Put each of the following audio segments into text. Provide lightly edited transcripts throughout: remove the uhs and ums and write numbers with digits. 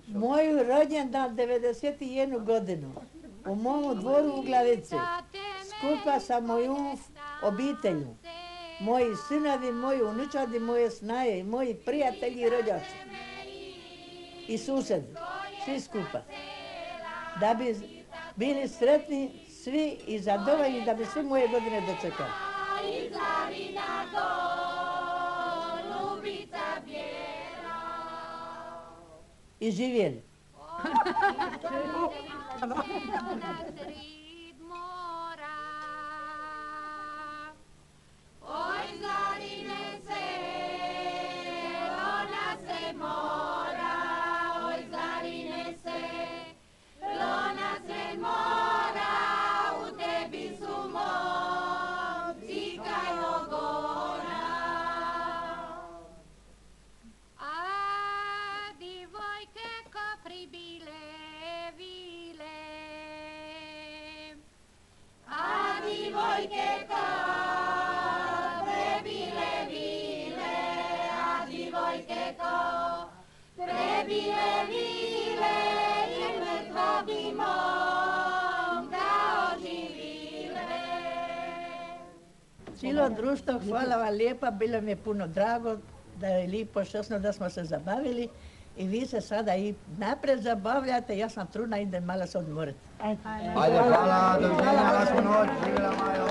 Moju rođendan 91 godinu u mom dvoru u Glavici, skupa sa mojom obitelju, moji sinovi, moji unučadi, moje snaje, moji prijatelji i rođaci i susedi, svi skupa. Da bi bili sretni svi i zadovoljni, da bi sve moje godine dočekali. I živjeli. Cijelo društvo, hvala vam lijepa, bilo mi je puno drago, da je lijepo šesno da smo se zabavili i vi se sada i napred zabavljate, ja sam trudna, idem malo se odmoriti. Ajde, hvala, doviđenja, laku noć, živjela Majo.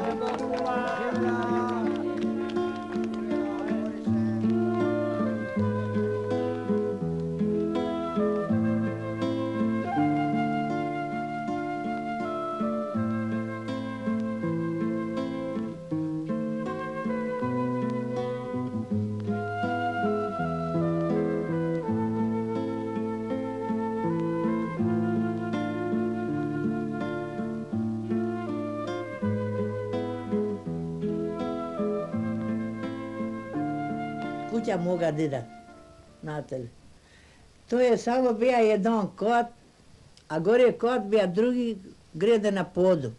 Kuća moga dida, znate li. To je samo bija jedan kot, a gore kot bija drugi grede na podu.